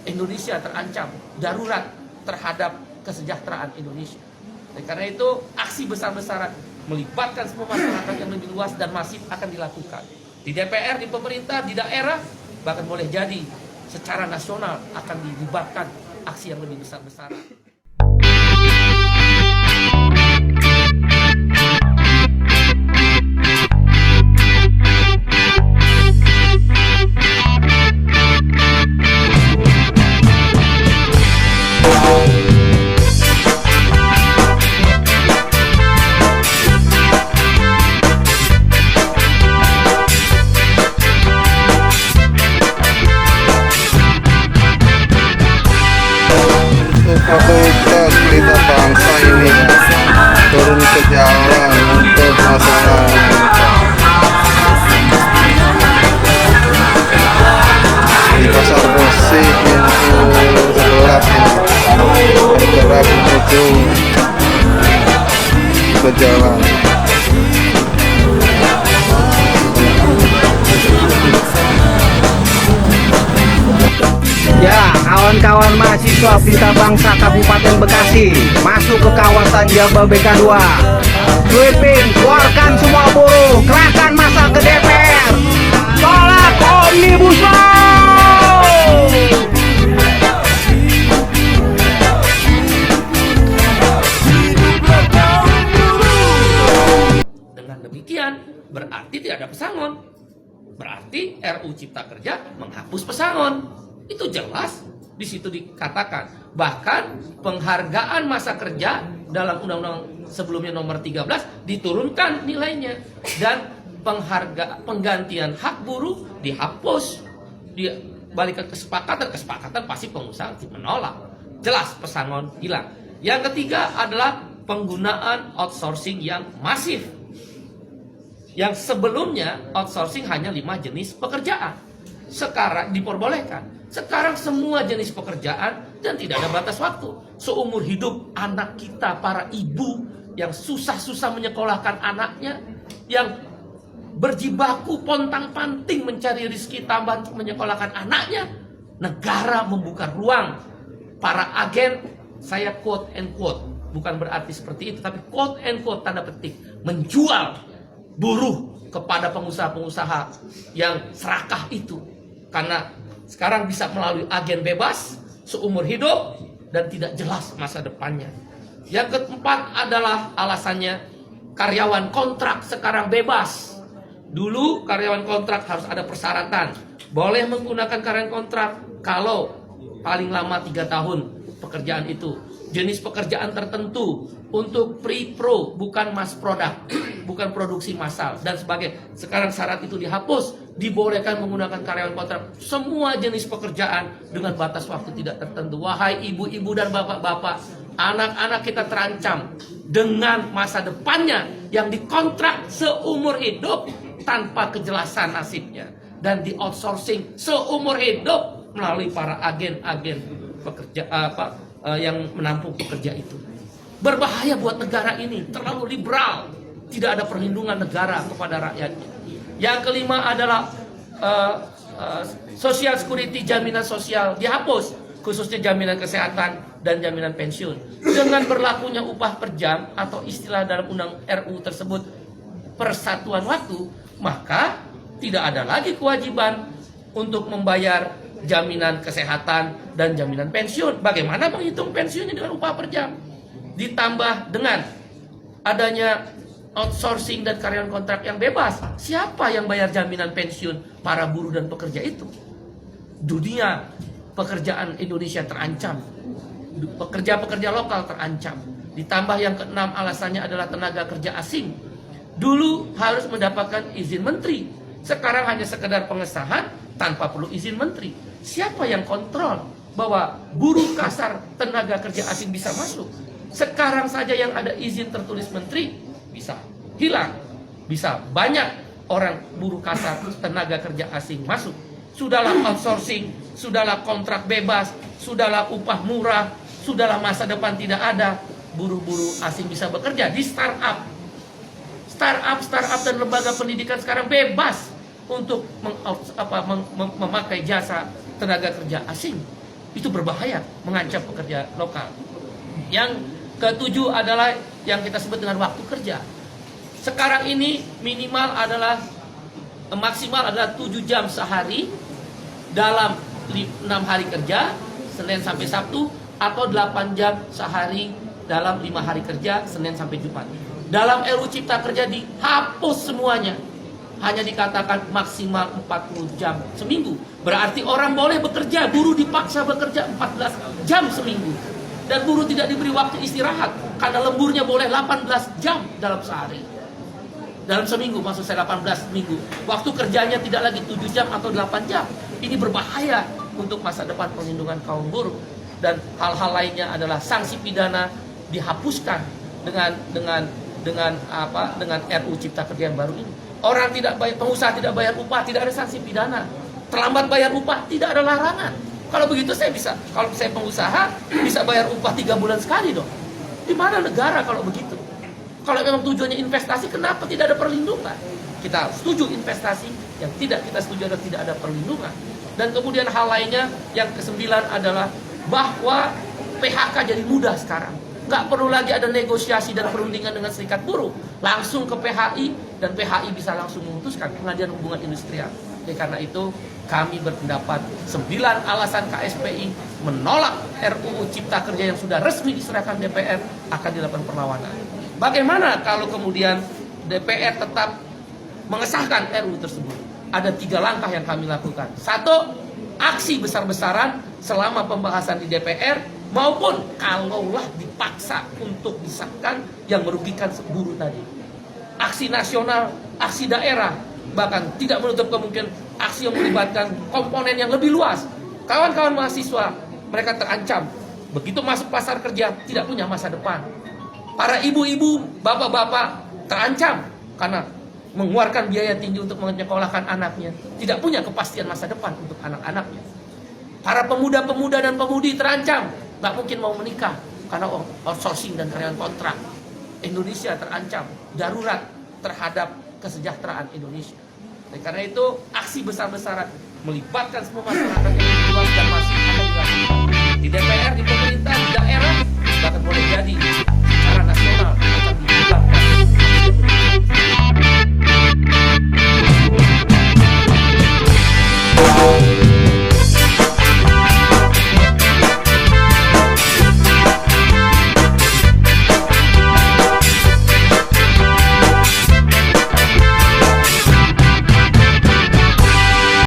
Indonesia terancam, darurat terhadap kesejahteraan Indonesia. Dan karena itu aksi besar-besaran melibatkan semua masyarakat yang lebih luas dan masif akan dilakukan. Di DPR, di pemerintah, di daerah, bahkan boleh jadi secara nasional akan dilibatkan aksi yang lebih besar-besaran. Fakultas Pelita Bangsa ini turun ke jalan untuk masalah di Pasar Resi pintu 11 bergerak menuju ke jalan. Ya, kawan-kawan mahasiswa Pelita Bangsa Kabupaten Bekasi masuk ke kawasan Jababeka 2. Sweeping, keluarkan semua buruh, kerahkan massa ke DPR. Tolak Omnibus Law! Dengan demikian berarti tidak ada pesangon. Berarti RUU Cipta Kerja menghapus pesangon. Itu jelas di situ dikatakan. Bahkan penghargaan masa kerja dalam undang-undang sebelumnya nomor 13 diturunkan nilainya, dan penggantian hak buruh dihapus. Dibalikan kesepakatan pasti pengusaha menolak. Jelas pesangon hilang. Yang ketiga adalah penggunaan outsourcing yang masif. Yang sebelumnya outsourcing hanya 5 jenis pekerjaan, sekarang diperbolehkan. Sekarang semua jenis pekerjaan dan tidak ada batas waktu. Seumur hidup anak kita, para ibu yang susah-susah menyekolahkan anaknya, yang berjibaku pontang-panting mencari rezeki tambahan untuk menyekolahkan anaknya, negara membuka ruang. Para agen, saya quote and quote, bukan berarti seperti itu, tapi quote and quote tanda petik, menjual buruh kepada pengusaha-pengusaha yang serakah itu. Karena sekarang bisa melalui agen bebas seumur hidup dan tidak jelas masa depannya. Yang keempat adalah alasannya karyawan kontrak sekarang bebas. Dulu karyawan kontrak harus ada persyaratan. Boleh menggunakan karyawan kontrak kalau paling lama 3 tahun pekerjaan itu. Jenis pekerjaan tertentu untuk pre-pro, bukan mass product, bukan produksi massal dan sebagainya. Sekarang syarat itu dihapus, dibolehkan menggunakan karyawan kontrak semua jenis pekerjaan dengan batas waktu tidak tertentu. Wahai ibu-ibu dan bapak-bapak, anak-anak kita terancam dengan masa depannya yang dikontrak seumur hidup tanpa kejelasan nasibnya dan di outsourcing seumur hidup melalui para agen-agen pekerja yang menampung pekerja itu. Berbahaya buat negara ini, terlalu liberal, tidak ada perlindungan negara kepada rakyatnya. Yang kelima adalah social security, jaminan sosial dihapus, khususnya jaminan kesehatan dan jaminan pensiun. Dengan berlakunya upah per jam atau istilah dalam undang RU tersebut persatuan waktu, maka tidak ada lagi kewajiban untuk membayar jaminan kesehatan dan jaminan pensiun. Bagaimana menghitung pensiunnya dengan upah per jam? Ditambah dengan adanya outsourcing dan karyawan kontrak yang bebas, siapa yang bayar jaminan pensiun para buruh dan pekerja itu? Dunia pekerjaan Indonesia terancam, pekerja-pekerja lokal terancam. Ditambah yang keenam alasannya adalah tenaga kerja asing. Dulu harus mendapatkan izin menteri, sekarang hanya sekedar pengesahan tanpa perlu izin menteri. Siapa yang kontrol bahwa buruh kasar tenaga kerja asing bisa masuk? Sekarang saja yang ada izin tertulis menteri bisa hilang, bisa banyak orang buruh kasar tenaga kerja asing masuk. Sudahlah outsourcing, sudahlah kontrak bebas, sudahlah upah murah, sudahlah masa depan tidak ada, buruh-buruh asing bisa bekerja di startup dan lembaga pendidikan sekarang bebas untuk memakai jasa tenaga kerja asing. Itu berbahaya, mengancam pekerja lokal. Yang ketujuh adalah yang kita sebut dengan waktu kerja. Sekarang ini minimal adalah maksimal adalah 7 jam sehari dalam 6 hari kerja, Senin sampai Sabtu, atau 8 jam sehari dalam 5 hari kerja, Senin sampai Jumat. Dalam RUU Cipta Kerja dihapus semuanya. Hanya dikatakan maksimal 40 jam seminggu. Berarti orang boleh bekerja, buruh dipaksa bekerja 14 jam seminggu. Dan buruh tidak diberi waktu istirahat, karena lemburnya boleh 18 jam dalam sehari. Dalam seminggu, maksud saya 18 minggu. Waktu kerjanya tidak lagi 7 jam atau 8 jam. Ini berbahaya untuk masa depan perlindungan kaum buruh. Dan hal-hal lainnya adalah sanksi pidana dihapuskan dengan RUU Cipta Kerja yang baru ini. Orang tidak bayar, pengusaha tidak bayar upah, tidak ada sanksi pidana. Terlambat bayar upah, tidak ada larangan. Kalau begitu kalau saya pengusaha bisa bayar upah 3 bulan sekali dong. Di mana negara kalau begitu? Kalau memang tujuannya investasi, kenapa tidak ada perlindungan? Kita setuju investasi, yang tidak kita setuju adalah tidak ada perlindungan. Dan kemudian hal lainnya, yang ke-9 adalah bahwa PHK jadi mudah sekarang. Nggak perlu lagi ada negosiasi dan perundingan dengan serikat buruh. Langsung ke PHI, dan PHI bisa langsung memutuskan Pengadilan Hubungan Industrial. Oleh karena itu, kami berpendapat 9 alasan KSPI menolak RUU Cipta Kerja yang sudah resmi diserahkan DPR akan dilakukan perlawanan. Bagaimana kalau kemudian DPR tetap mengesahkan RUU tersebut? Ada 3 langkah yang kami lakukan. 1, aksi besar-besaran selama pembahasan di DPR, maupun kalaulah dipaksa untuk disahkan yang merugikan buruh tadi. Aksi nasional, aksi daerah, bahkan tidak menutup kemungkinan aksi yang melibatkan komponen yang lebih luas. Kawan-kawan mahasiswa, mereka terancam. Begitu masuk pasar kerja, tidak punya masa depan. Para ibu-ibu, bapak-bapak terancam karena mengeluarkan biaya tinggi untuk menyekolahkan anaknya. Tidak punya kepastian masa depan untuk anak-anaknya. Para pemuda-pemuda dan pemudi terancam, nggak mungkin mau menikah karena outsourcing dan karyawan kontrak. Indonesia terancam, darurat terhadap kesejahteraan Indonesia. Dan karena itu aksi besar-besaran melibatkan semua masyarakat yang lebih luas dan masih akan dilakukan di DPR, di pemerintah, di daerah, bahkan boleh jadi secara nasional akan dilakukan.